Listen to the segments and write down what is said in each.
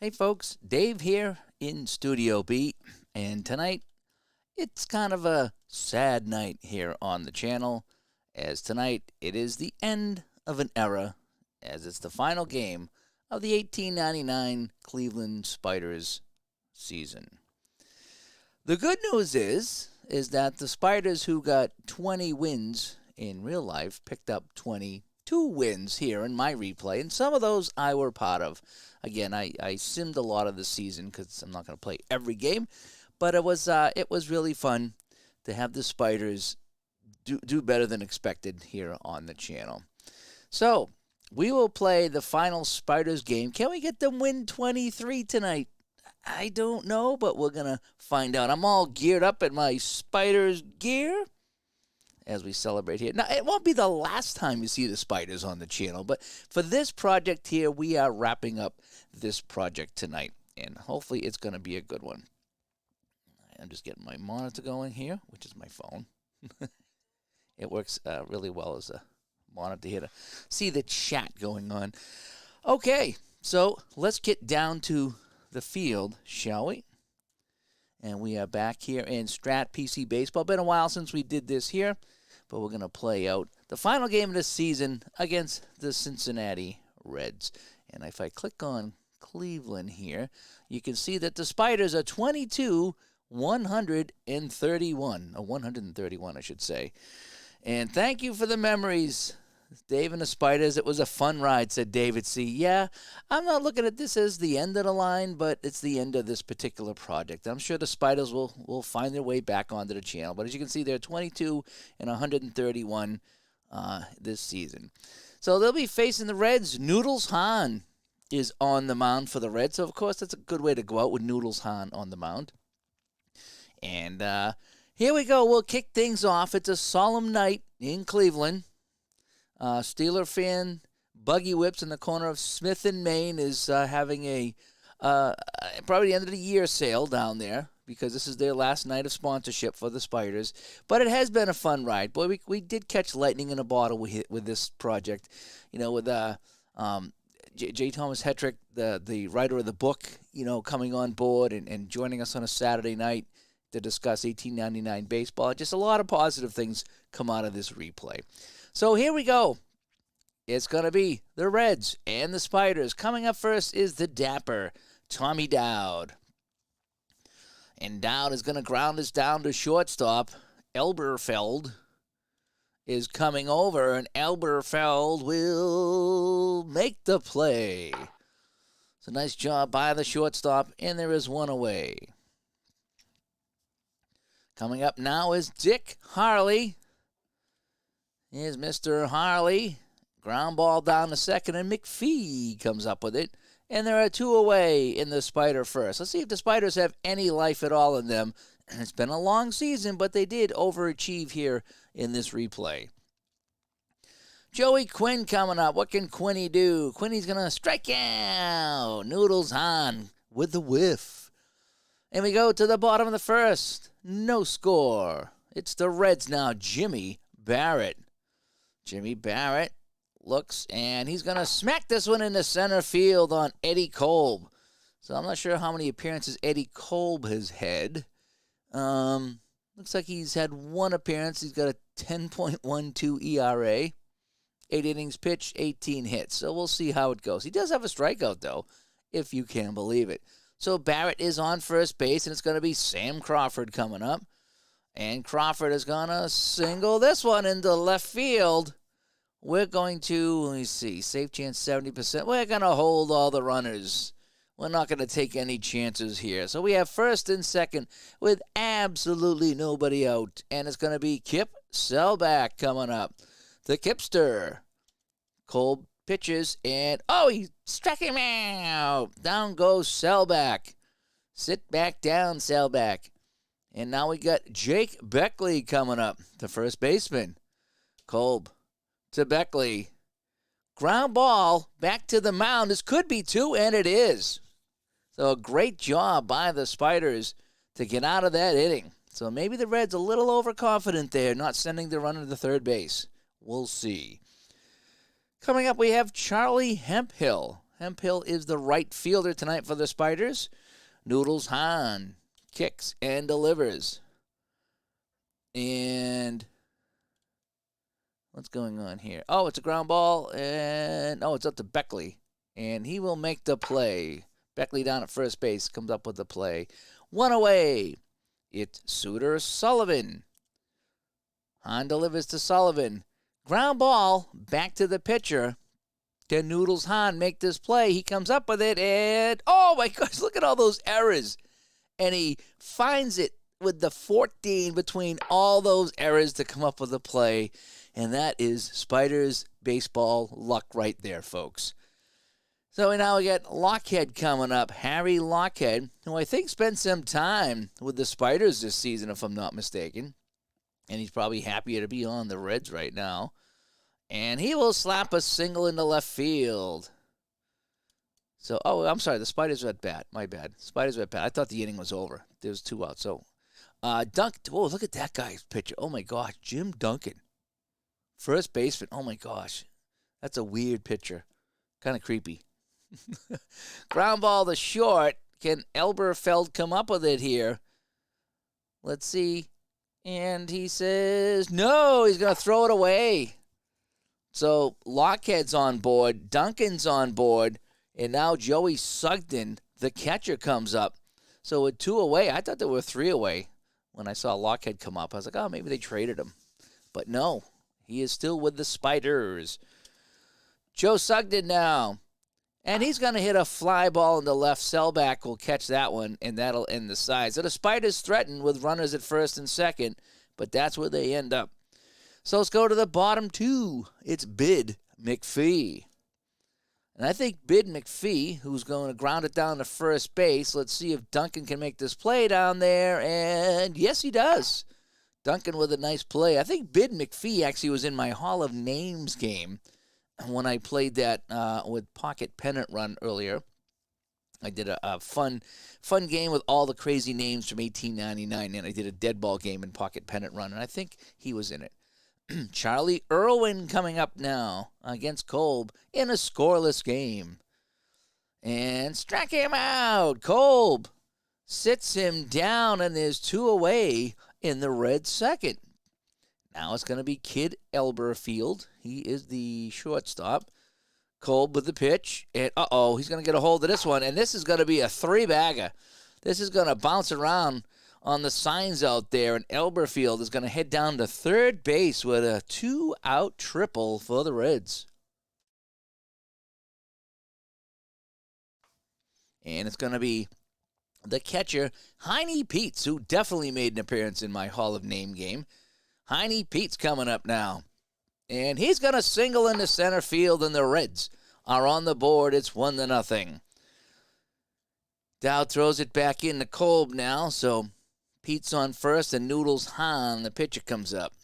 Hey folks, Dave here in Studio B, and tonight it's kind of a sad night here on the channel, as tonight it is the end of an era, as it's the final game of the 1899 Cleveland Spiders season. The good news is that the Spiders, who got 20 wins in real life, picked up 22 wins here in my replay, and some of those I were part of. Again, I simmed a lot of the season because I'm not going to play every game, but it was really fun to have the Spiders do better than expected here on the channel. So we will play the final Spiders game. Can we get them win 23 tonight? I don't know, but we're going to find out. I'm all geared up in my Spiders gear as we celebrate here. Now, it won't be the last time you see the Spiders on the channel, but for this project here, we are wrapping up this project tonight, and hopefully it's going to be a good one. I'm just getting my monitor going here, which is my phone. It works really well as a monitor here to see the chat going on. Okay, so let's get down to the field, shall we? And we are back here in Strat PC Baseball. Been a while since we did this here, but we're going to play out the final game of the season against the Cincinnati Reds. And if I click on Cleveland here, you can see that the Spiders are 22-131, or 131, I should say. And thank you for the memories, Dave and the Spiders. It was a fun ride, said David C. Yeah, I'm not looking at this as the end of the line, but it's the end of this particular project. I'm sure the Spiders will find their way back onto the channel. But as you can see, they're 22-131 this season. So they'll be facing the Reds. Noodles Hahn is on the mound for the Reds. So, of course, that's a good way to go out with Noodles Hahn on the mound. And here we go. We'll kick things off. It's a solemn night in Cleveland. Steeler fan Buggy Whips in the corner of Smith and Main is having a probably the end of the year sale down there because this is their last night of sponsorship for the Spiders. But it has been a fun ride. Boy, we did catch lightning in a bottle with this project. You know, with J. Thomas Hetrick, the writer of the book, you know, coming on board and joining us on a Saturday night to discuss 1899 baseball. Just a lot of positive things come out of this replay. So here we go. It's going to be the Reds and the Spiders. Coming up first is the dapper Tommy Dowd. And Dowd is going to ground us down to shortstop. Elberfeld is coming over, and Elberfeld will make the play. It's a nice job by the shortstop, and there is one away. Coming up now is Dick Harley. Here's Mr. Harley. Ground ball down to second, and McPhee comes up with it. And there are two away in the Spider first. Let's see if the Spiders have any life at all in them. It's been a long season, but they did overachieve here in this replay. Joey Quinn coming up. What can Quinny do? Quinny's going to strike out. Noodles on with the whiff. And we go to the bottom of the first. No score. It's the Reds now. Jimmy Barrett. Jimmy Barrett looks, and he's going to smack this one into center field on Eddie Kolb. So I'm not sure how many appearances Eddie Kolb has had. Looks like he's had one appearance. He's got a 10.12 ERA. 8 innings pitched, 18 hits. So we'll see how it goes. He does have a strikeout, though, if you can believe it. So Barrett is on first base, and it's going to be Sam Crawford coming up. And Crawford is going to single this one into left field. We're going to, let me see, safe chance 70%. We're going to hold all the runners. We're not going to take any chances here. So we have first and second with absolutely nobody out. And it's going to be Kip Selbach coming up. The Kipster. Cole pitches, and, oh, he struck him out. Down goes Selbach. Sit back down, Selbach. And now we got Jake Beckley coming up, the first baseman. Kolb to Beckley. Ground ball back to the mound. This could be two, and it is. So a great job by the Spiders to get out of that inning. So maybe the Reds a little overconfident there, not sending the runner to third base. We'll see. Coming up, we have Charlie Hemphill. Hemphill is the right fielder tonight for the Spiders. Noodles Hahn kicks and delivers. And what's going on here? Oh, it's a ground ball, and it's up to Beckley. And he will make the play. Beckley down at first base comes up with the play. One away. It's Suter Sullivan. Hahn delivers to Sullivan. Ground ball back to the pitcher. Can Noodles Hahn make this play? He comes up with it, and oh my gosh, look at all those errors. And he finds it with the 14 between all those errors to come up with a play. And that is Spiders baseball luck right there, folks. So now we got Lockhead coming up. Harry Lockhead, who I think spent some time with the Spiders this season, if I'm not mistaken. And he's probably happier to be on the Reds right now. And he will slap a single into left field. So, I'm sorry. The Spiders are at bat. My bad. Spiders are at bat. I thought the inning was over. There was 2 outs. So, look at that guy's pitcher. Oh, my gosh. Jim Duncan. First baseman. Oh, my gosh. That's a weird pitcher. Kind of creepy. Ground ball to short. Can Elberfeld come up with it here? Let's see. And he says, no, he's going to throw it away. So Lockhead's on board. Duncan's on board. And now Joey Sugden, the catcher, comes up. So with 2 away, I thought there were 3 away when I saw Lockhead come up. I was like, maybe they traded him. But no, he is still with the Spiders. Joe Sugden now. And he's going to hit a fly ball in the left. Selback will catch that one, and that'll end the side. So the Spiders threaten with runners at first and second, but that's where they end up. So let's go to the bottom 2. It's Bid McPhee. And I think Bid McPhee, who's going to ground it down to first base. Let's see if Duncan can make this play down there. And yes, he does. Duncan with a nice play. I think Bid McPhee actually was in my Hall of Names game when I played that with Pocket Pennant Run earlier. I did a fun game with all the crazy names from 1899, and I did a dead ball game in Pocket Pennant Run, and I think he was in it. Charlie Irwin coming up now against Kolb in a scoreless game. And struck him out. Kolb sits him down, and there's 2 away in the Red second. Now it's going to be Kid Elberfeld. He is the shortstop. Kolb with the pitch. And, he's going to get a hold of this one. And this is going to be a 3-bagger. This is going to bounce around on the signs out there. And Elberfeld is going to head down to third base with a 2-out triple for the Reds. And it's going to be the catcher, Heine Peets, who definitely made an appearance in my Hall of Name game. Heine Peets coming up now. And he's going to single into center field, and the Reds are on the board. It's 1-0. Dowd throws it back into Kolb now, so Peets on first, and Noodles Hahn, the pitcher, comes up.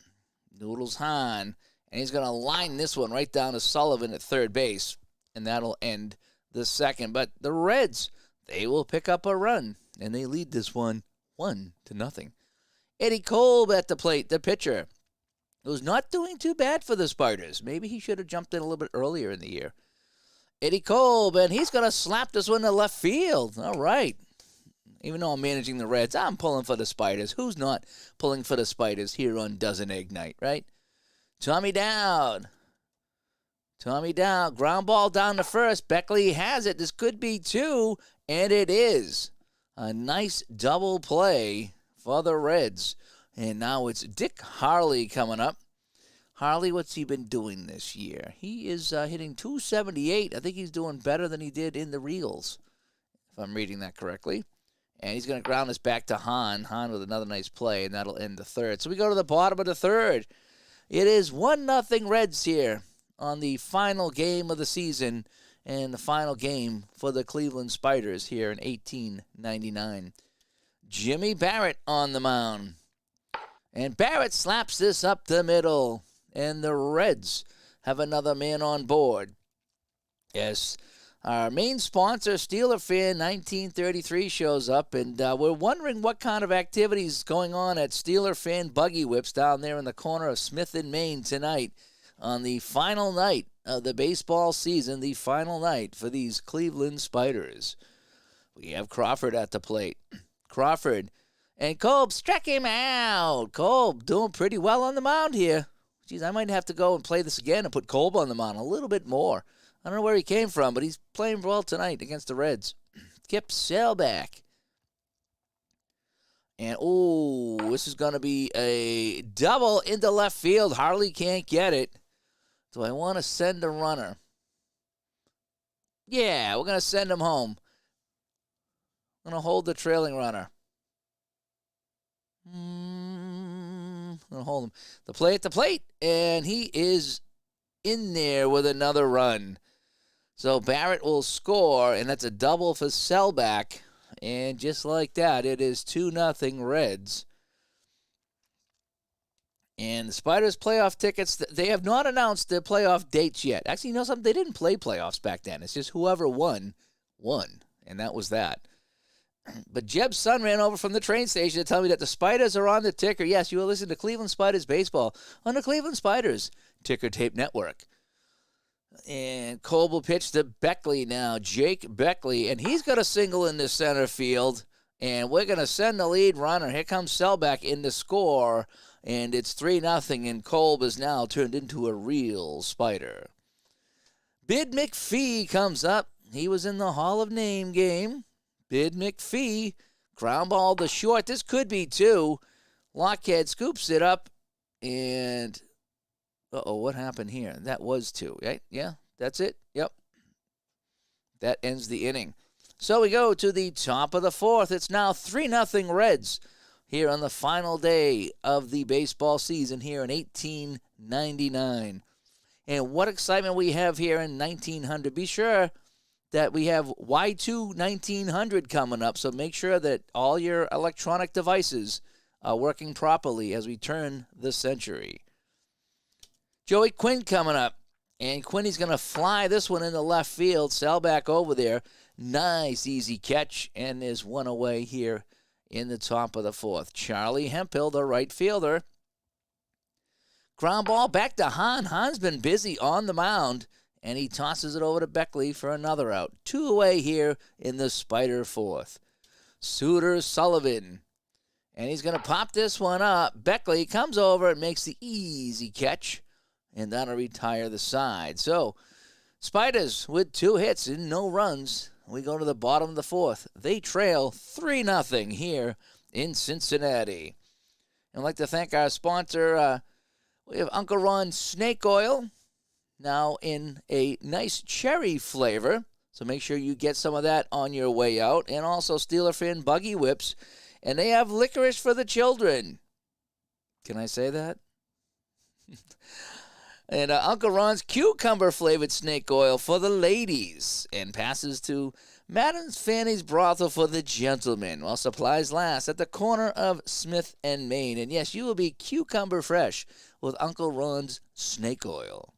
Noodles Hahn, and he's going to line this one right down to Sullivan at third base, and that'll end the second. But the Reds, they will pick up a run, and they lead this one 1-0. Eddie Kolb at the plate, the pitcher, who's not doing too bad for the Spiders. Maybe he should have jumped in a little bit earlier in the year. Eddie Kolb, and he's going to slap this one to left field. All right. Even though I'm managing the Reds, I'm pulling for the Spiders. Who's not pulling for the Spiders here on Dozen Egg Night, right? Tommy Dowd. Ground ball down to first. Beckley has it. This could be 2, and it is. A nice double play for the Reds. And now it's Dick Harley coming up. Harley, what's he been doing this year? He is hitting .278. I think he's doing better than he did in the Reels, if I'm reading that correctly. And he's going to ground this back to Hahn. Hahn with another nice play, and that'll end the third. So we go to the bottom of the third. It is 1-0 Reds here on the final game of the season and the final game for the Cleveland Spiders here in 1899. Jimmy Barrett on the mound. And Barrett slaps this up the middle. And the Reds have another man on board. Yes, our main sponsor, Steeler Fan 1933, shows up. And we're wondering what kind of activities is going on at Steeler Fan Buggy Whips down there in the corner of Smith and Main tonight on the final night of the baseball season, the final night for these Cleveland Spiders. We have Crawford at the plate. Crawford and Kolb struck him out. Kolb doing pretty well on the mound here. Geez, I might have to go and play this again and put Kolb on the mound a little bit more. I don't know where he came from, but he's playing well tonight against the Reds. Kip Sailback. And, this is going to be a double into left field. Harley can't get it. Do I want to send a runner? Yeah, we're going to send him home. I'm going to hold the trailing runner. I'm going to hold him. The play at the plate, and he is in there with another run. So Barrett will score, and that's a double for Sailback. And just like that, it is 2-0 Reds. And the Spiders playoff tickets, they have not announced their playoff dates yet. Actually, you know something? They didn't play playoffs back then. It's just whoever won. And that was that. But Jeb's son ran over from the train station to tell me that the Spiders are on the ticker. Yes, you will listen to Cleveland Spiders baseball on the Cleveland Spiders Ticker Tape Network. And Kolb will pitch to Beckley now, Jake Beckley, and he's got a single in the center field. And we're going to send the lead runner. Here comes Sailback in to score, and it's 3-0, and Kolb is now turned into a real Spider. Bid McPhee comes up. He was in the Hall of Name game. Bid McPhee, ground ball to short. This could be 2. Lockhead scoops it up, and what happened here? That was 2, right? Yeah, that's it. Yep. That ends the inning. So we go to the top of the 4th. It's now 3-0 Reds here on the final day of the baseball season here in 1899. And what excitement we have here in 1900. Be sure that we have Y2 1900 coming up, so make sure that all your electronic devices are working properly as we turn the century. Joey Quinn coming up, and Quinney's going to fly this one into left field. Sailback over there. Nice, easy catch, and there's one away here in the top of the 4th. Charlie Hemphill, the right fielder. Ground ball back to Hahn. Hahn's been busy on the mound, and he tosses it over to Beckley for another out. 2 away here in the Spider 4th. Suter Sullivan, and he's going to pop this one up. Beckley comes over and makes the easy catch, and that'll retire the side. So, Spiders with 2 hits and no runs. We go to the bottom of the 4th. They trail 3-0 here in Cincinnati. I'd like to thank our sponsor. We have Uncle Ron's Snake Oil, now in a nice cherry flavor. So make sure you get some of that on your way out. And also Steeler Fin Buggy Whips. And they have licorice for the children. Can I say that? And Uncle Ron's cucumber-flavored snake oil for the ladies. And passes to Madam's Fanny's Brothel for the gentlemen. While supplies last at the corner of Smith and Main. And yes, you will be cucumber fresh with Uncle Ron's snake oil.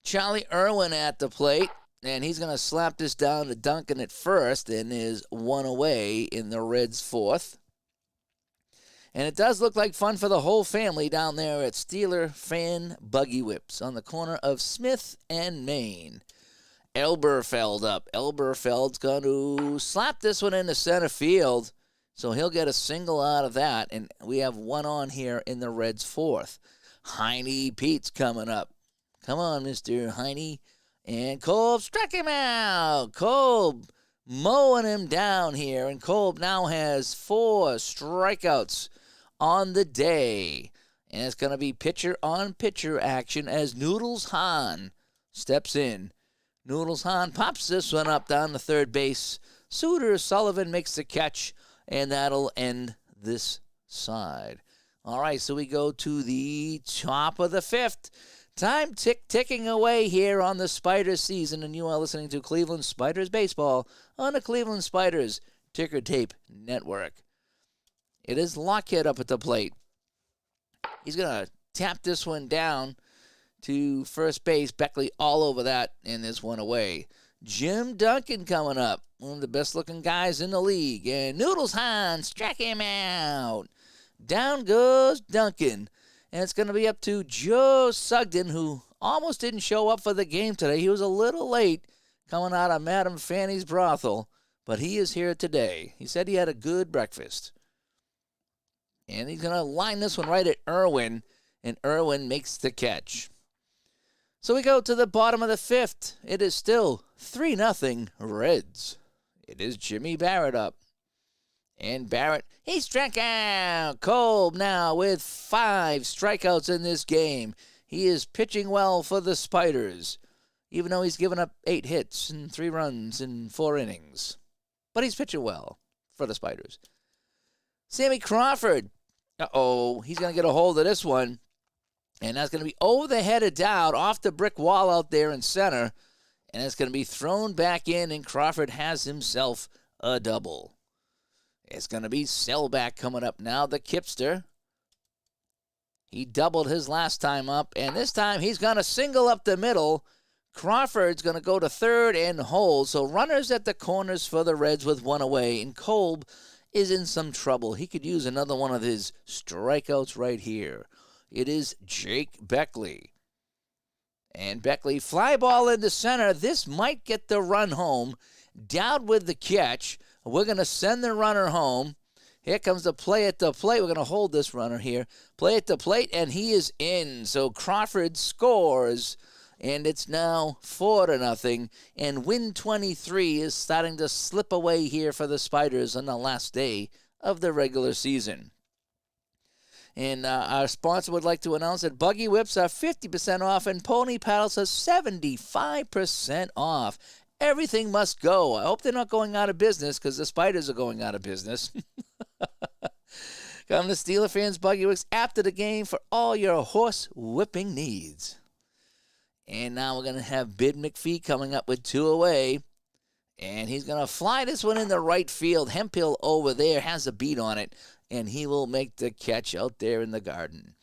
Charlie Irwin at the plate. And he's going to slap this down to Duncan at first. And is 1 away in the Reds' 4th. And it does look like fun for the whole family down there at Steeler Fan Buggy Whips on the corner of Smith and Main. Elberfeld up. Elberfeld's going to slap this one into center field, so he'll get a single out of that. And we have 1 on here in the Reds' 4th. Heine Pete's coming up. Come on, Mr. Heine. And Kolb struck him out. Kolb mowing him down here, and Kolb now has 4 strikeouts on the day. And it's going to be pitcher-on-pitcher action as Noodles Hahn steps in. Noodles Hahn pops this one up down the third base. Suter Sullivan makes the catch, and that'll end this side. All right, so we go to the top of the 5th. Time ticking away here on the Spiders season, and you are listening to Cleveland Spiders baseball on the Cleveland Spiders Ticker Tape Network. It is Lockhead up at the plate. He's going to tap this one down to first base. Beckley all over that, and there's 1 away. Jim Duncan coming up, one of the best-looking guys in the league, and Noodles Hahn struck him out. Down goes Duncan. And it's going to be up to Joe Sugden, who almost didn't show up for the game today. He was a little late coming out of Madame Fanny's brothel, but he is here today. He said he had a good breakfast. And he's going to line this one right at Irwin, and Irwin makes the catch. So we go to the bottom of the fifth. It is still 3-0 Reds. It is Jimmy Barrett up. And Barrett, he struck out. Kolb now with 5 strikeouts in this game. He is pitching well for the Spiders, even though he's given up 8 hits and 3 runs in 4 innings. But he's pitching well for the Spiders. Sammy Crawford. He's going to get a hold of this one. And that's going to be over the head of Dowd, off the brick wall out there in center. And it's going to be thrown back in, and Crawford has himself a double. It's going to be Selbach coming up now, the Kipster. He doubled his last time up, and this time he's going to single up the middle. Crawford's going to go to third and hold. So runners at the corners for the Reds with 1 away, and Kolb is in some trouble. He could use another one of his strikeouts right here. It is Jake Beckley. And Beckley, fly ball into center. This might get the run home. Dowd with the catch. We're going to send the runner home. Here comes the play at the plate. We're going to hold this runner here. Play at the plate, and he is in. So Crawford scores, and it's now 4-0. And win 23 is starting to slip away here for the Spiders on the last day of the regular season. And our sponsor would like to announce that Buggy Whips are 50% off and Pony Paddles are 75% off. Everything must go. I hope they're not going out of business because the Spiders are going out of business. Come to Steeler Fans Buggy Whips after the game for all your horse whipping needs. And now we're going to have Bid McPhee coming up with 2 away. And he's going to fly this one in the right field. Hemphill over there has a beat on it. And he will make the catch out there in the garden.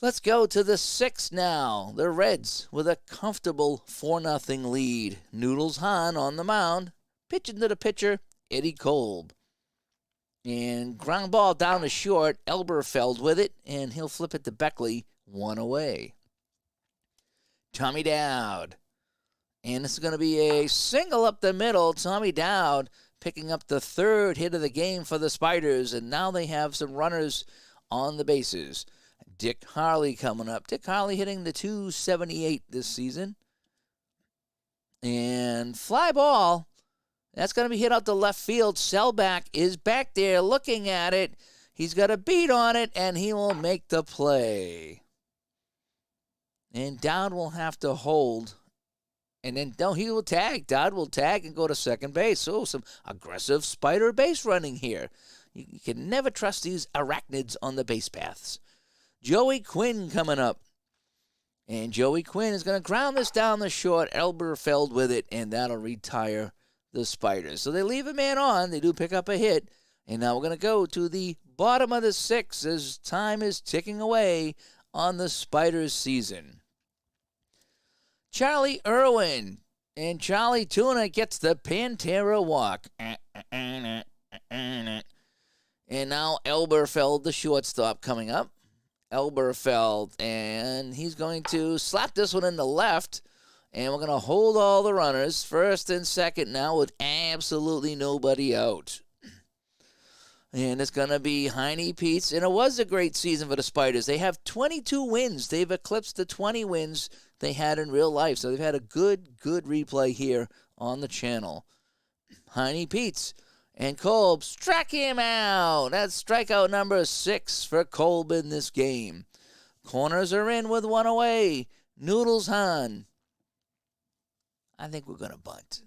Let's go to the 6th now. The Reds with a comfortable 4-0 lead. Noodles Hahn on the mound. Pitching to the pitcher, Eddie Kolb. And ground ball down to short. Elberfeld with it. And he'll flip it to Beckley. 1 away. Tommy Dowd. And this is going to be a single up the middle. Tommy Dowd picking up the 3rd hit of the game for the Spiders, and now they have some runners on the bases. Dick Harley coming up. Dick Harley hitting the .278 this season. And fly ball. That's going to be hit out to left field. Selbach is back there looking at it. He's got a beat on it, and he will make the play. And Dowd will have to hold. And then, no, he will tag. Dowd will tag and go to second base. So some aggressive Spider base running here. You can never trust these arachnids on the base paths. Joey Quinn coming up. And Joey Quinn is going to ground this down the short. Elberfeld with it, and that'll retire the Spiders. So they leave a man on. They do pick up a hit. And now we're going to go to the bottom of the 6th as time is ticking away on the Spiders season. Charlie Irwin, and Charlie Tuna gets the Pantera walk. And now Elberfeld, the shortstop, coming up. Elberfeld, and he's going to slap this one in the left, and we're going to hold all the runners, first and second now, with absolutely nobody out. And it's going to be Heine Peets, and it was a great season for the Spiders. They have 22 wins. They've eclipsed the 20 wins they had in real life. So they've had a good replay here on the channel. Heine Peets and Kolb struck him out. That's strikeout number 6 for Kolb in this game. Corners are in with 1 away. Noodles Hahn. I think we're going to bunt.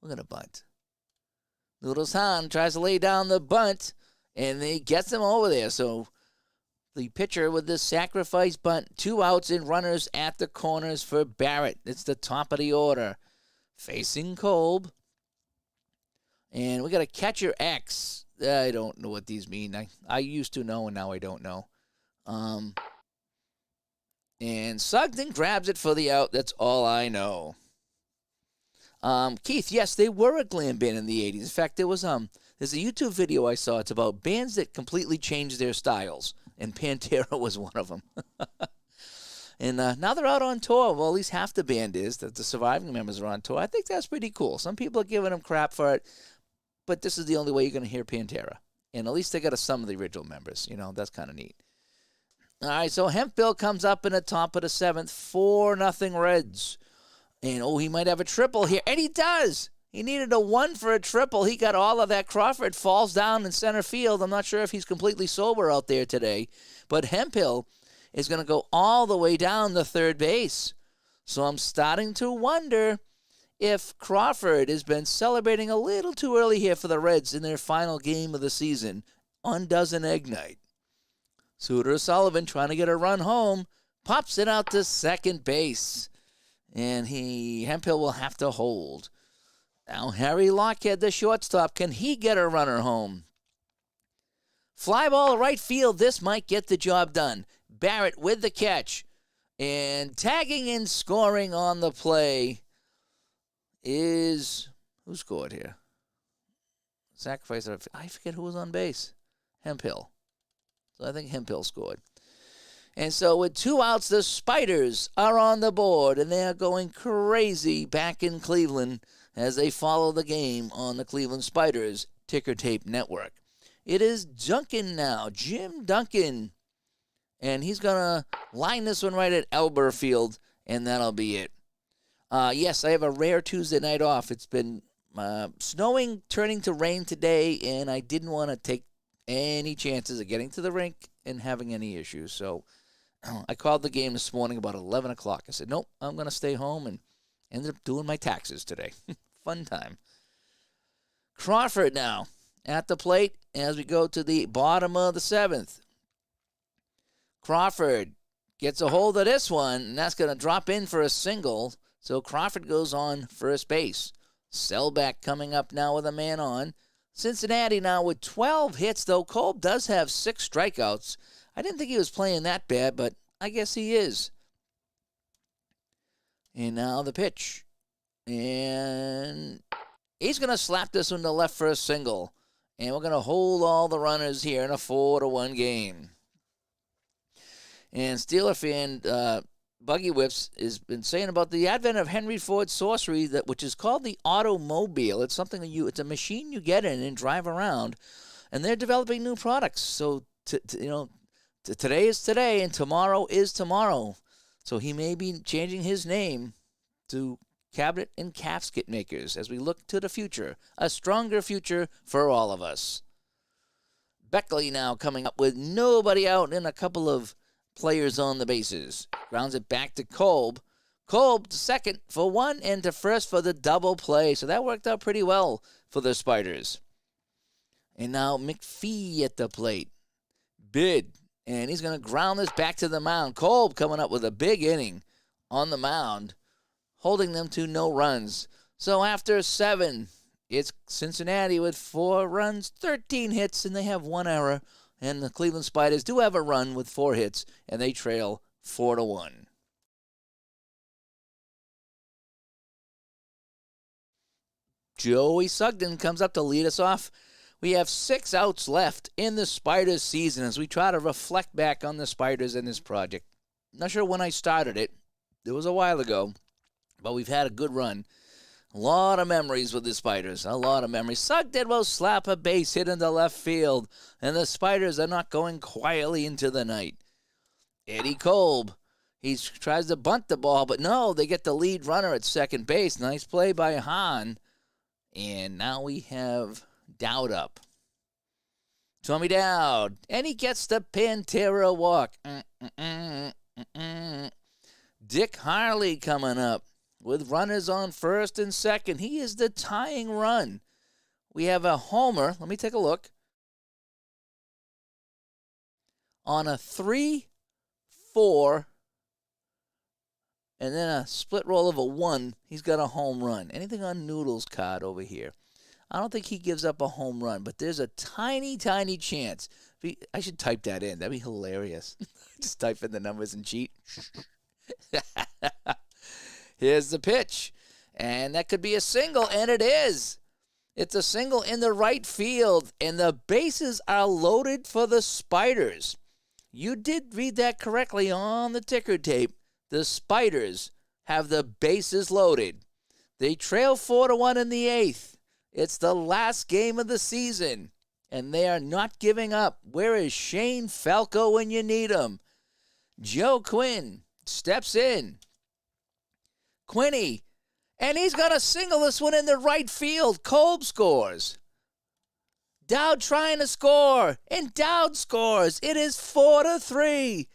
We're going to bunt. Noodles Hahn tries to lay down the bunt, and he gets him over there. So the pitcher with this sacrifice bunt, 2 outs and runners at the corners for Barrett. It's the top of the order. Facing Kolb. And we got a catcher X. I don't know what these mean. I used to know, and now I don't know. And Sugden grabs it for the out. That's all I know. Keith, yes, they were a glam band in the 80s. In fact, there was There's a YouTube video I saw. It's about bands that completely changed their styles, and Pantera was one of them. And now they're out on tour. Well, at least half the band is. That the surviving members are on tour. I think that's pretty cool. Some people are giving them crap for it, but this is the only way you're going to hear Pantera. And at least they got some of the original members. That's kind of neat. All right, so Hemphill comes up in the top of the 7th, 4-0 Reds. And, he might have a triple here. And he does. He needed a 1 for a triple. He got all of that. Crawford falls down in center field. I'm not sure if he's completely sober out there today. But Hemphill is going to go all the way down to third base. So I'm starting to wonder if Crawford has been celebrating a little too early here for the Reds in their final game of the season on Dozen Egg Night. Suter Sullivan trying to get a run home, pops it out to second base. And Hemphill will have to hold. Now Harry Lockhead, the shortstop, can he get a runner home? Fly ball right field, this might get the job done. Barrett with the catch. And tagging and scoring on the play is... Who scored here? Sacrifice. I forget who was on base. Hemphill. So I think Hemphill scored. And so with 2 outs, the Spiders are on the board, and they are going crazy back in Cleveland as they follow the game on the Cleveland Spiders Ticker Tape Network. It is Duncan now, Jim Duncan. And he's going to line this one right at Elber Field, and that'll be it. Yes, I have a rare Tuesday night off. It's been snowing, turning to rain today, and I didn't want to take any chances of getting to the rink and having any issues. So I called the game this morning about 11 o'clock. I said, nope, I'm going to stay home, and ended up doing my taxes today. Fun time. Crawford now at the plate as we go to the bottom of the 7th. Crawford gets a hold of this one, and that's going to drop in for a single. So Crawford goes on first base. Selbeck coming up now with a man on. Cincinnati now with 12 hits, though Kolb does have 6 strikeouts. I didn't think he was playing that bad, but I guess he is. And now the pitch. And he's going to slap this one to left for a single. And we're going to hold all the runners here in a 4-1 game. And Steeler fan Buggy Whips has been saying about the advent of Henry Ford's sorcery, which is called the automobile. It's something it's a machine you get in and drive around, and they're developing new products. So today is today, and tomorrow is tomorrow. So he may be changing his name to Cabinet and Casket Makers as we look to the future, a stronger future for all of us. Beckley now coming up with nobody out and a couple of players on the bases. Grounds it back to Kolb. Kolb to second for 1 and to first for the double play. So that worked out pretty well for the Spiders. And now McPhee at the plate. Bid. And he's going to ground this back to the mound. Kolb coming up with a big inning on the mound, holding them to no runs. So after 7, it's Cincinnati with 4 runs, 13 hits, and they have 1 error. And the Cleveland Spiders do have a run with 4 hits, and they trail 4-1. Joey Sugden comes up to lead us off. We have 6 outs left in the Spiders season as we try to reflect back on the Spiders and this project. Not sure when I started it. It was a while ago, but we've had a good run. A lot of memories with the Spiders. A lot of memories. Sugden will slap a base hit into left field, and the Spiders are not going quietly into the night. Eddie Kolb, he tries to bunt the ball, but no, they get the lead runner at second base. Nice play by Hahn. And now we have Dowd up. Tommy Dowd, and he gets the Pantera walk. Dick Harley coming up with runners on first and second. He is the tying run. We have a homer. Let me take a look. On a 3-4, and then a split roll of a 1, he's got a home run. Anything on Noodle's card over here? I don't think he gives up a home run, but there's a tiny, tiny chance. I should type that in. That'd be hilarious. Just type in the numbers and cheat. Here's the pitch. And that could be a single, and it is. It's a single in the right field, and the bases are loaded for the Spiders. You did read that correctly on the ticker tape. The Spiders have the bases loaded. They trail 4-1 in the eighth. It's the last game of the season, and they are not giving up. Where is Shane Falco when you need him? Joe Quinn steps in. Quinny, and he's going to single this one in the right field. Kolb scores. Dowd trying to score, and Dowd scores. It is 4-3,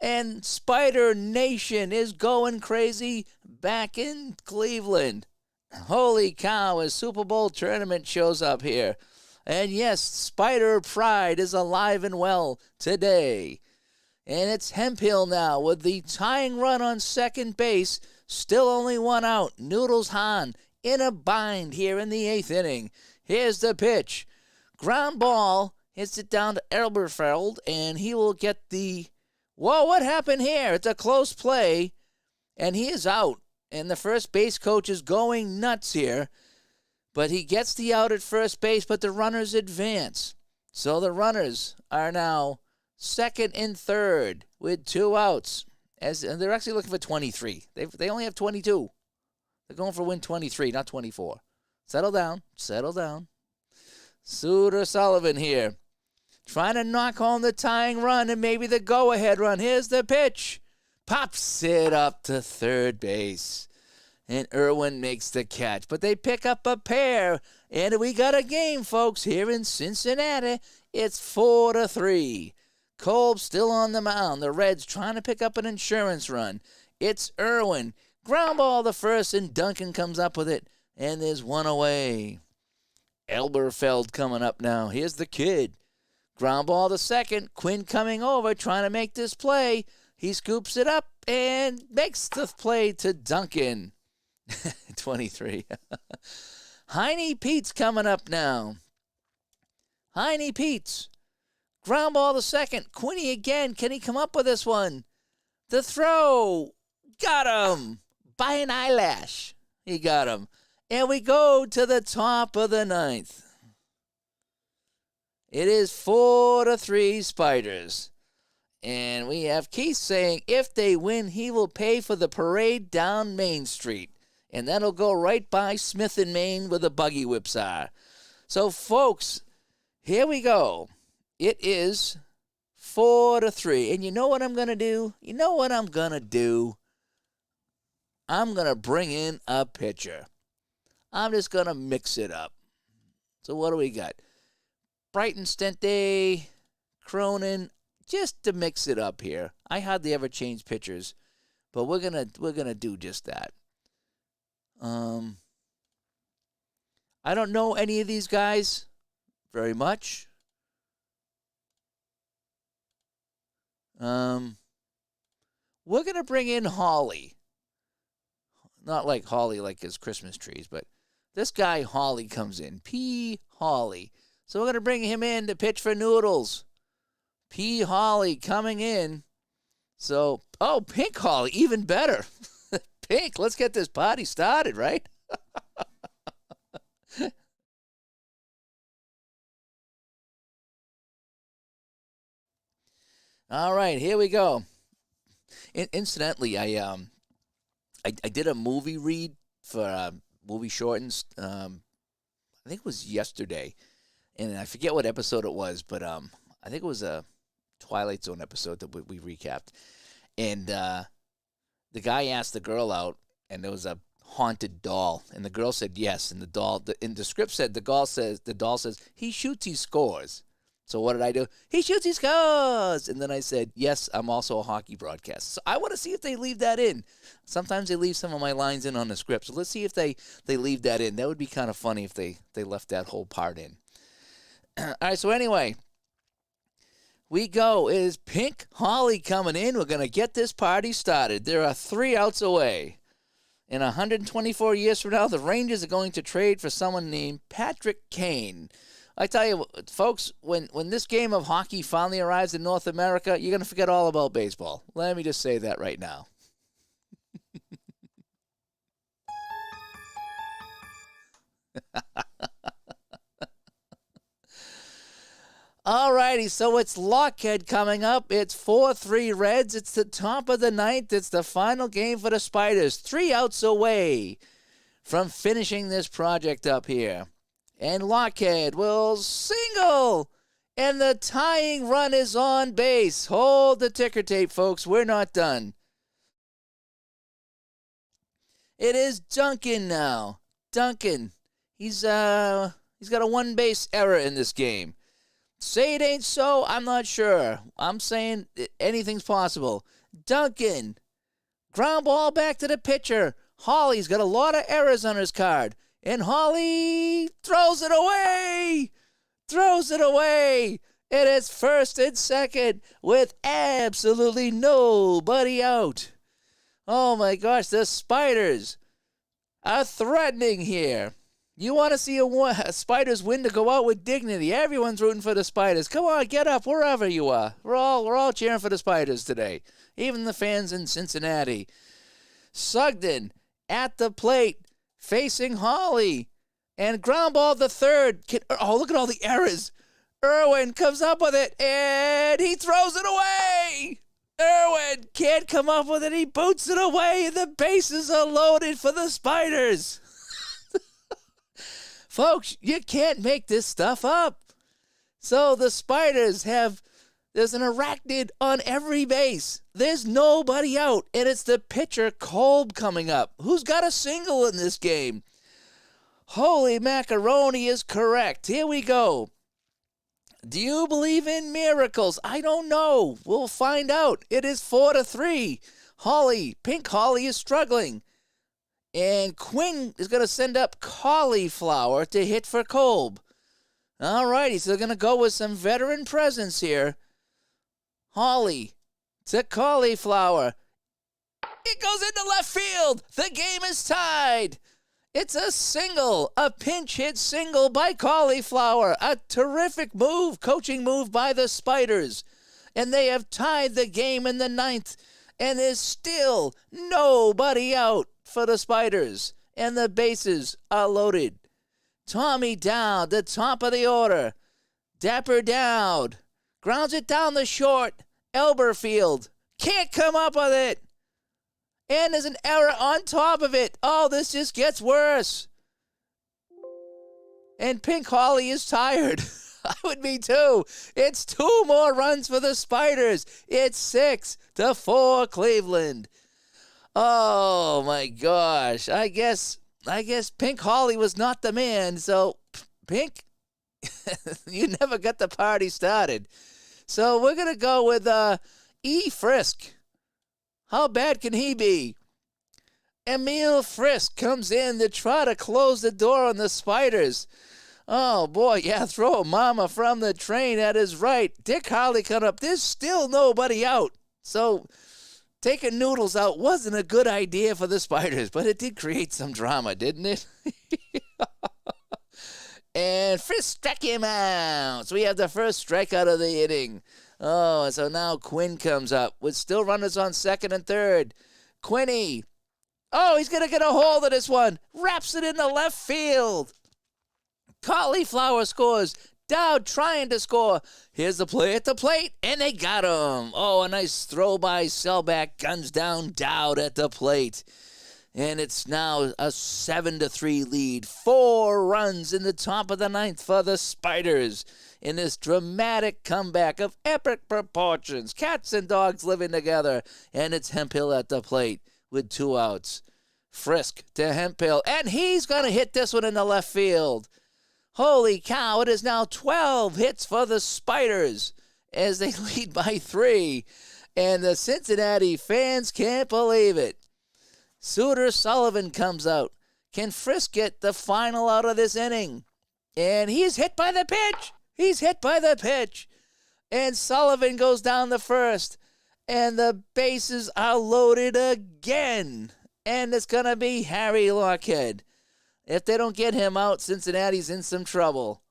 and Spider Nation is going crazy back in Cleveland. Holy cow, a Super Bowl tournament shows up here. And yes, Spider Pride is alive and well today. And it's Hemphill now with the tying run on second base. Still only one out. Noodles Hahn in a bind here in the eighth inning. Here's the pitch. Ground ball, hits it down to Elberfeld, and he will get the... Whoa, what happened here? It's a close play, and he is out. And the first base coach is going nuts here. But he gets the out at first base, but the runners advance. So the runners are now second and third with 2 outs. And they're actually looking for 23. They only have 22. They're going for win 23, not 24. Settle down. Settle down. Suter Sullivan here, trying to knock home the tying run and maybe the go-ahead run. Here's the pitch. Pops it up to third base. And Irwin makes the catch. But they pick up a pair. And we got a game, folks, here in Cincinnati. It's 4-3. Kolb still on the mound. The Reds trying to pick up an insurance run. It's Irwin. Ground ball to first, and Duncan comes up with it. And there's one away. Elberfeld coming up now. Here's the kid. Ground ball to second. Quinn coming over, trying to make this play. He scoops it up and makes the play to Duncan. 23. Heine Pete's coming up now. Heine Pete's. Ground ball to second. Quinny again. Can he come up with this one? The throw. Got him. By an eyelash. He got him. And we go to the top of the ninth. It is 4-3 Spiders. And we have Keith saying if they win, he will pay for the parade down Main Street. And that'll go right by Smith and Main where the buggy whips are. So, folks, here we go. It is 4-3. And you know what I'm going to do? You know what I'm going to do? I'm going to bring in a pitcher. I'm just going to mix it up. So what do we got? Brighton, Stente, Cronin, just to mix it up here. I hardly ever change pitchers, but we're gonna do just that. I don't know any of these guys very much. We're gonna bring in Holly. Not like Holly like his Christmas trees, but this guy Holly comes in. P. Holly. So we're going to bring him in to pitch for Noodles. P. Holly coming in. So, Pink Holly, even better. Pink, let's get this party started, right? All right, here we go. Incidentally, I did a movie read for Movie Shortens. I think it was yesterday, and I forget what episode it was, but I think it was a Twilight Zone episode that we recapped. And the guy asked the girl out, and there was a haunted doll, and the girl said yes, and the script said the doll says he shoots, he scores. So what did I do? He shoots, he scores! And then I said, yes, I'm also a hockey broadcaster. So I want to see if they leave that in. Sometimes they leave some of my lines in on the script. So let's see if they leave that in. That would be kind of funny if they left that whole part in. All right, so anyway, we go. It is Pink Holly coming in. We're going to get this party started. There are 3 outs away. In 124 years from now, the Rangers are going to trade for someone named Patrick Kane. I tell you, folks, when this game of hockey finally arrives in North America, you're going to forget all about baseball. Let me just say that right now. All righty, so it's Lockhead coming up. It's 4-3 Reds. It's the top of the ninth. It's the final game for the Spiders. 3 outs away from finishing this project up here. And Lockhead will single. And the tying run is on base. Hold the ticker tape, folks. We're not done. It is Duncan now. Duncan. He's got a one-base error in this game. Say it ain't so, I'm not sure. I'm saying anything's possible. Duncan. Ground ball back to the pitcher. Hawley's got a lot of errors on his card. And Hawley throws it away. Throws it away. It is first and second with absolutely nobody out. Oh my gosh, the Spiders are threatening here. You want to see a Spiders win to go out with dignity. Everyone's rooting for the Spiders. Come on, get up wherever you are. We're all cheering for the Spiders today. Even the fans in Cincinnati. Sugden at the plate facing Hawley. And ground ball to third. Oh, look at all the errors. Irwin comes up with it, and he throws it away. Irwin can't come up with it. He boots it away, and the bases are loaded for the Spiders. Folks, you can't make this stuff up. So the Spiders there's an arachnid on every base. There's nobody out, and it's the pitcher, Kolb, coming up, who's got a single in this game. Holy macaroni is correct. Here we go. Do you believe in miracles? I don't know. We'll find out. It is 4-3. Pink Hawley is struggling. And Quinn is going to send up Cauliflower to hit for Kolb. All righty, so they're going to go with some veteran presence here. Hawley to Cauliflower. It goes into left field. The game is tied. It's a single, a pinch hit single by Cauliflower. A terrific move, coaching move by the Spiders. And they have tied the game in the ninth. And there's still nobody out for the Spiders. And the bases are loaded. Tommy Dowd, the top of the order. Dapper Dowd grounds it down the short. Elberfield can't come up with it. And there's an error on top of it. Oh, this just gets worse. And Pink Hawley is tired. I would be too. It's 2 more runs for the Spiders. It's 6-4 Cleveland. Oh my gosh. I guess Pink Hawley was not the man. So Pink, you never got the party started. So we're going to go with E. Frisk. How bad can he be? Emil Frisk comes in to try to close the door on the Spiders. Oh, boy, yeah, throw a mama from the train at his right. Dick Harley coming up. There's still nobody out. So taking Noodles out wasn't a good idea for the Spiders, but it did create some drama, didn't it? And Frisk struck him out. So we have the first strikeout of the inning. Oh, so now Quinn comes up with still runners on second and third. Quinny. Oh, he's going to get a hold of this one. Wraps it into left field. Cauliflower scores. Dowd trying to score. Here's the play at the plate, and they got him. Oh, a nice throw by Selbach. Guns down Dowd at the plate. And it's now a 7-3 lead. 4 runs in the top of the ninth for the Spiders in this dramatic comeback of epic proportions. Cats and dogs living together. And it's Hemphill at the plate with 2 outs. Frisk to Hemphill. And he's going to hit this one in the left field. Holy cow, it is now 12 hits for the Spiders as they lead by 3. And the Cincinnati fans can't believe it. Suter Sullivan comes out. Can Frisk get the final out of this inning? And he's hit by the pitch. He's hit by the pitch. And Sullivan goes down the first. And the bases are loaded again. And it's going to be Harry Lockhead. If they don't get him out, Cincinnati's in some trouble.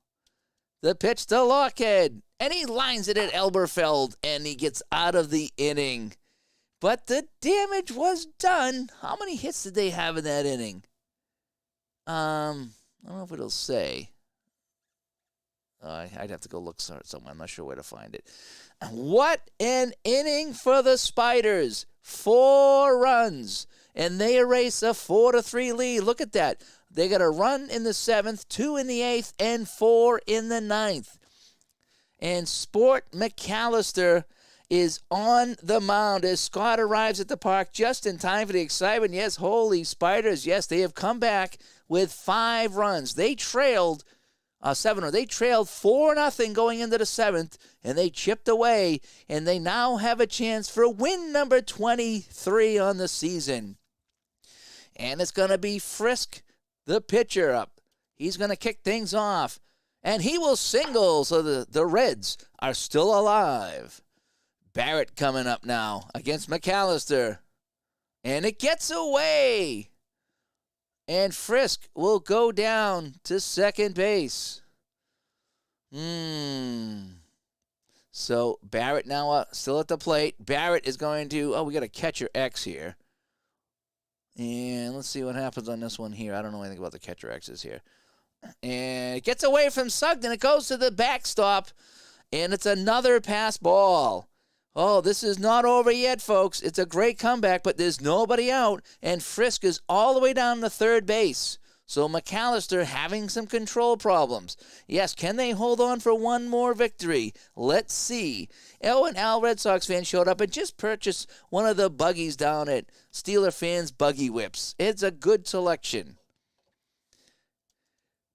The pitch to Lockhead. And he lines it at Elberfeld. And he gets out of the inning. But the damage was done. How many hits did they have in that inning? I don't know if it'll say. I'd have to go look somewhere. I'm not sure where to find it. What an inning for the Spiders. 4 runs, and they erase a 4-3 lead. Look at that. They got a run in the 7th, 2 in the 8th, and 4 in the 9th. And Sport McAllister is on the mound as Scott arrives at the park just in time for the excitement. Yes, holy Spiders. Yes, they have come back with 5 runs. They trailed 4-0 going into the 7th, and they chipped away, and they now have a chance for win number 23 on the season. And it's going to be Frisk, the pitcher, up. He's going to kick things off, and he will single, so the Reds are still alive. Barrett coming up now against McAllister, and it gets away. And Frisk will go down to second base. So Barrett now still at the plate. Barrett is going to, we got a catcher X here. And let's see what happens on this one here. I don't know anything about the catcher X's here. And it gets away from Sugden. It goes to the backstop. And it's another pass ball. Oh, this is not over yet, folks. It's a great comeback, but there's nobody out, and Frisk is all the way down to third base. So McAllister having some control problems. Yes, can they hold on for one more victory? Let's see. And Al Red Sox fan showed up and just purchased one of the buggies down at Steeler Fans Buggy Whips. It's a good selection.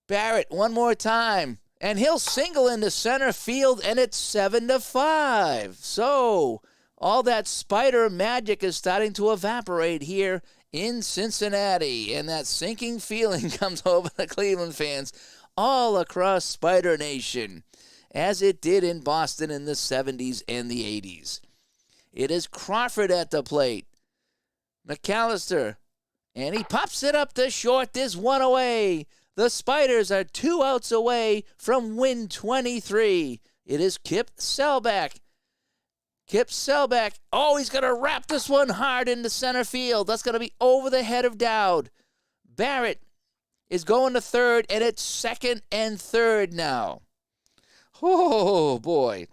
Barrett, one more time. And he'll single into center field, and it's 7-5. So all that Spider magic is starting to evaporate here in Cincinnati. And that sinking feeling comes over the Cleveland fans all across Spider Nation, as it did in Boston in the 70s and the 80s. It is Crawford at the plate. McAllister, and he pops it up to short. There's one away. The Spiders are 2 outs away from win 23. It is Kip Selbach. Kip Selbach. Oh, he's going to wrap this one hard into center field. That's going to be over the head of Dowd. Barrett is going to third, and it's second and third now. Oh, boy.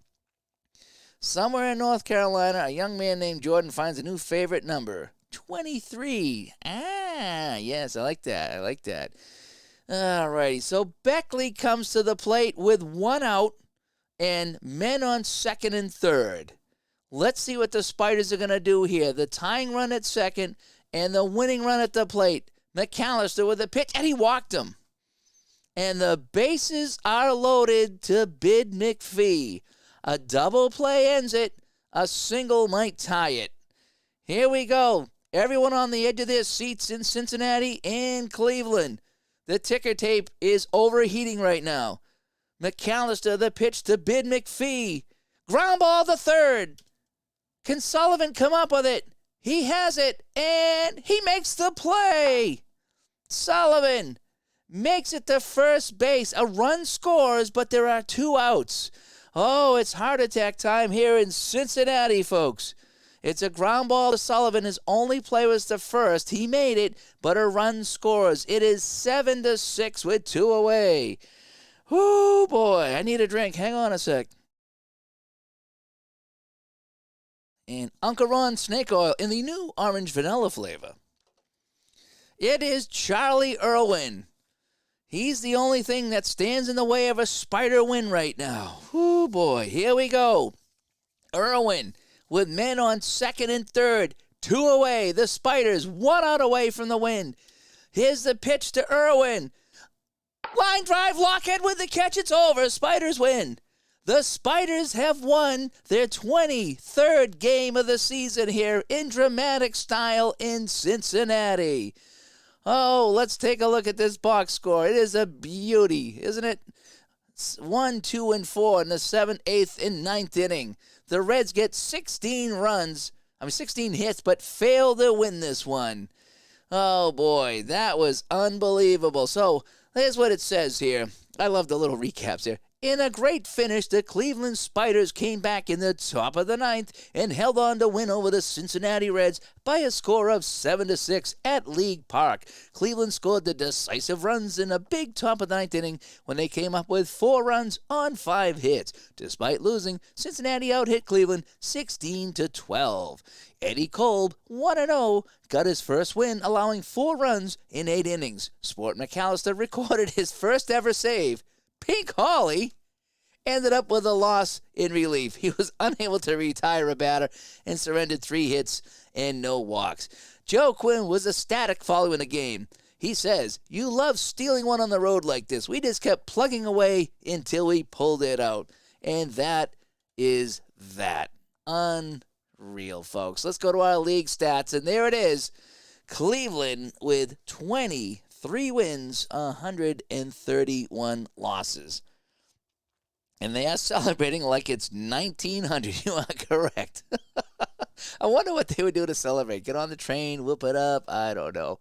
Somewhere in North Carolina, a young man named Jordan finds a new favorite number, 23. Yes, I like that. All righty, so Beckley comes to the plate with 1 out and men on second and third. Let's see what the Spiders are going to do here. The tying run at second and the winning run at the plate. McAllister with a pitch, and he walked him. And the bases are loaded to Bid McPhee. A double play ends it. A single might tie it. Here we go. Everyone on the edge of their seats in Cincinnati and Cleveland. The ticker tape is overheating right now. McAllister, the pitch to Bid McPhee. Ground ball to third. Can Sullivan come up with it? He has it, and he makes the play. Sullivan makes it to first base. A run scores, but there are 2 outs. Oh, it's heart attack time here in Cincinnati, folks. It's a ground ball to Sullivan. His only play was the first. He made it, but a run scores. It is 7-6 with 2 away. Oh, boy, I need a drink. Hang on a sec. And Uncle Ron snake oil in the new orange vanilla flavor. It is Charlie Irwin. He's the only thing that stands in the way of a Spider win right now. Oh, boy, here we go. Irwin with men on second and third, 2 away. The Spiders 1 out away from the win. Here's the pitch to Irwin. Line drive, Lockhead with the catch. It's over. Spiders win. The Spiders have won their 23rd game of the season here in dramatic style in Cincinnati. Oh, let's take a look at this box score. It is a beauty, isn't it? 1, 2, and 4 in the 7th, 8th, and 9th inning. The Reds get 16 hits, but fail to win this one. Oh, boy, that was unbelievable. So here's what it says here. I love the little recaps here. In a great finish, the Cleveland Spiders came back in the top of the ninth and held on to win over the Cincinnati Reds by a score of 7-6 at League Park. Cleveland scored the decisive runs in a big top of the ninth inning when they came up with 4 runs on 5 hits. Despite losing, Cincinnati out-hit Cleveland 16-12. Eddie Kolb, 1-0, got his first win, allowing 4 runs in 8 innings. Sport McAllister recorded his first ever save. Pink Hawley ended up with a loss in relief. He was unable to retire a batter and surrendered 3 hits and no walks. Joe Quinn was ecstatic following the game. He says, "You love stealing one on the road like this. We just kept plugging away until we pulled it out." And that is that. Unreal, folks. Let's go to our league stats, and there it is. Cleveland with 23 wins, 131 losses. And they are celebrating like it's 1900. You are correct. I wonder what they would do to celebrate. Get on the train, whoop it up. I don't know.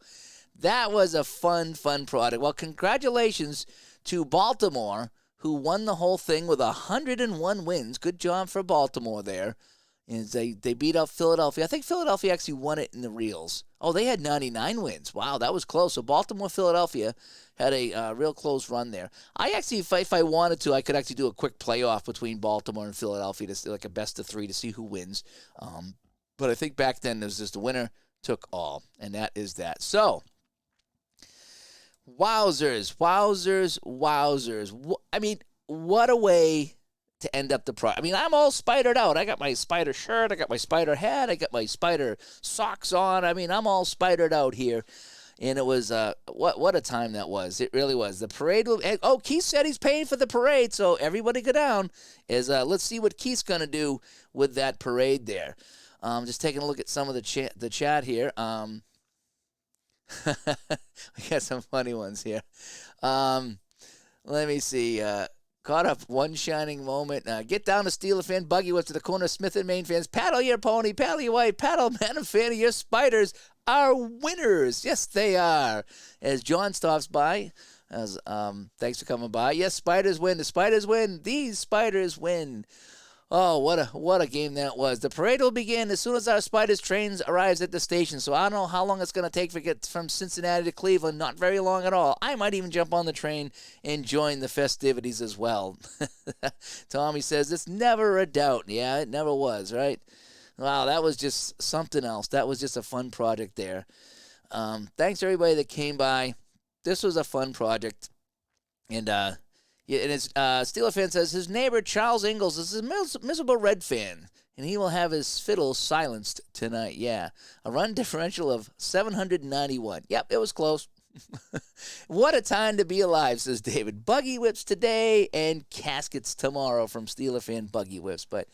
That was a fun product. Well, congratulations to Baltimore, who won the whole thing with 101 wins. Good job for Baltimore there. And they beat out Philadelphia. I think Philadelphia actually won it in the reels. Oh, they had 99 wins. Wow, that was close. So Baltimore, Philadelphia had a real close run there. I actually, if I wanted to, I could actually do a quick playoff between Baltimore and Philadelphia, just like a best of 3 to see who wins. But I think back then it was just the winner took all, and that is that. So, wowzers. I mean, what a way to end up the I mean, I'm all spidered out. I got my spider shirt, I got my spider hat, I got my spider socks on. I mean, I'm all spidered out here. And it was, what a time that was. It really was. The parade, Keith said he's paying for the parade, so everybody go down. Let's see what Keith's going to do with that parade there. Just taking a look at some of the chat here. We got some funny ones here. Let me see. Caught up one shining moment. Get down to Steeler fan buggy whip to the corner. Smith and Main fans. Paddle your pony, paddle your white, paddle man and fan. Your spiders are winners. Yes, they are. As John stops by, thanks for coming by. Yes, spiders win. The spiders win. These spiders win. Oh, what a game that was. The parade will begin as soon as our Spiders train arrives at the station. So I don't know how long it's going to take to get from Cincinnati to Cleveland. Not very long at all. I might even jump on the train and join the festivities as well. Tommy says, it's never a doubt. Yeah, it never was, right? Wow, that was just something else. That was just a fun project there. Thanks to everybody that came by. This was a fun project. And, yeah, and his Steeler fan says his neighbor Charles Ingalls is a miserable Red fan, and he will have his fiddle silenced tonight. Yeah, a run differential of 791. Yep, it was close. What a time to be alive, says David. Buggy whips today and caskets tomorrow from Steeler fan Buggy whips. But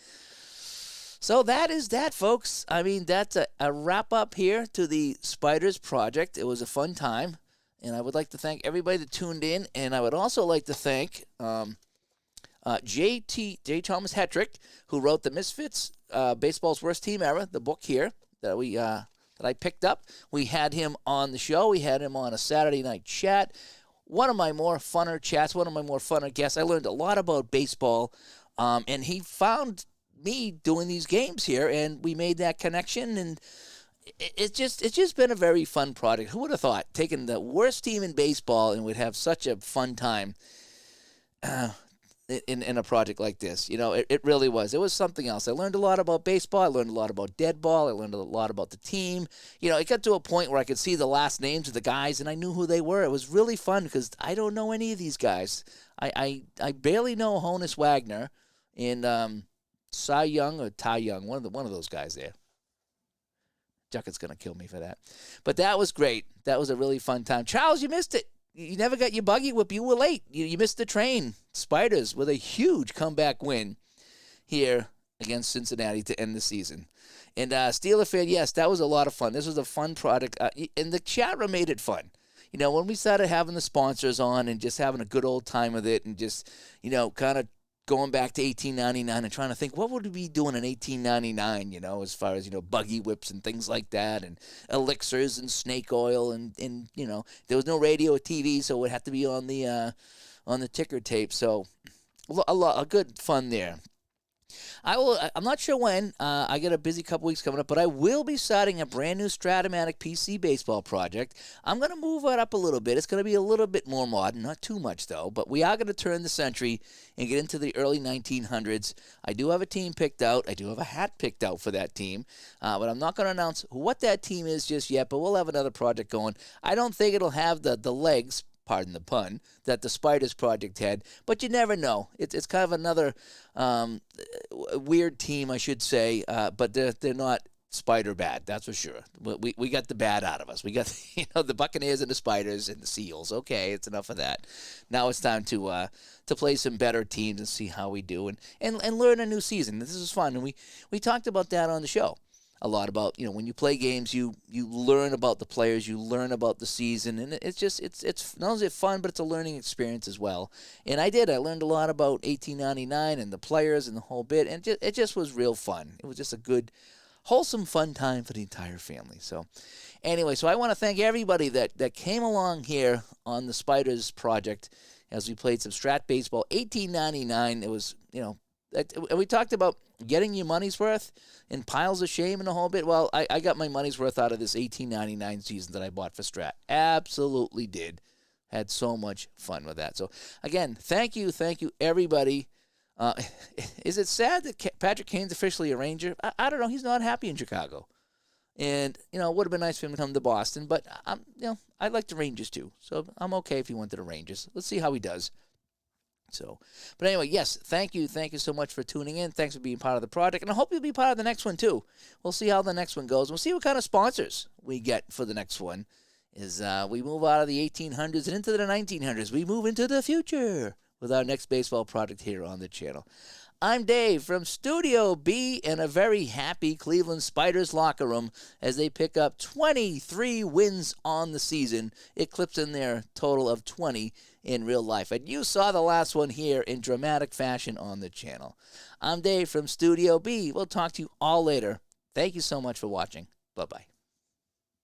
so that is that, folks. I mean, that's a wrap up here to the Spiders project. It was a fun time. And I would like to thank everybody that tuned in. And I would also like to thank J. Thomas Hetrick, who wrote the Misfits, Baseball's Worst Team Ever, the book here that I picked up. We had him on the show. We had him on a Saturday night chat. One of my more funner chats, one of my more funner guests. I learned a lot about baseball. And he found me doing these games here, and we made that connection. And it's just been a very fun project. Who would have thought taking the worst team in baseball and would have such a fun time in a project like this? You know, it really was. It was something else. I learned a lot about baseball. I learned a lot about dead ball. I learned a lot about the team. You know, it got to a point where I could see the last names of the guys, and I knew who they were. It was really fun because I don't know any of these guys. I barely know Honus Wagner and Cy Young or Ty Young, one of those guys there. Jucket's going to kill me for that. But that was great. That was a really fun time. Charles, you missed it. You never got your buggy whip. You were late. You missed the train. Spiders with a huge comeback win here against Cincinnati to end the season. And Steeler fan, yes, that was a lot of fun. This was a fun product. And the chat room made it fun. You know, when we started having the sponsors on and just having a good old time with it and just, you know, kind of going back to 1899 and trying to think, what would we be doing in 1899, you know, as far as, you know, buggy whips and things like that and elixirs and snake oil and you know, there was no radio or TV, so it would have to be on the ticker tape. So a good fun there. I'm not sure when. I got a busy couple weeks coming up, but I will be starting a brand new Strat PC baseball project. I'm going to move it up a little bit. It's going to be a little bit more modern, not too much though. But we are going to turn the century and get into the early 1900s. I do have a team picked out. I do have a hat picked out for that team, but I'm not going to announce what that team is just yet. But we'll have another project going. I don't think it'll have the legs, pardon the pun, that the Spiders project had, but you never know. It's kind of another weird team, I should say, but they're not Spider bad, that's for sure. We got the bad out of us. We got the Buccaneers and the Spiders and the Seals. Okay, it's enough of that. Now it's time to play some better teams and see how we do and learn a new season. This is fun, and we talked about that on the show a lot about, when you play games, you learn about the players, you learn about the season, and it's not only fun, but it's a learning experience as well. And I learned a lot about 1899 and the players and the whole bit, and it just was real fun. It was just a good, wholesome, fun time for the entire family. So anyway, so I want to thank everybody that came along here on the Spiders project as we played some Strat Baseball. 1899, it was, and we talked about getting your money's worth and piles of shame and the whole bit. Well, I got my money's worth out of this 1899 season that I bought for Strat. Absolutely did. Had so much fun with that. So, again, thank you, everybody. Is it sad that Patrick Kane's officially a Ranger? I don't know. He's not happy in Chicago. And, it would have been nice for him to come to Boston. But, I like the Rangers too. So, I'm okay if he went to the Rangers. Let's see how he does. So, but anyway, yes, thank you so much for tuning in. Thanks for being part of the project, and I hope you'll be part of the next one too. We'll see how the next one goes. We'll see what kind of sponsors we get for the next one. As we move out of the 1800s and into the 1900s, we move into the future with our next baseball project here on the channel. I'm Dave from Studio B in a very happy Cleveland Spiders locker room as they pick up 23 wins on the season, eclipsing their total of 20 in real life. And you saw the last one here in dramatic fashion on the channel. I'm Dave from Studio B. We'll talk to you all later. Thank you so much for watching. Bye-bye.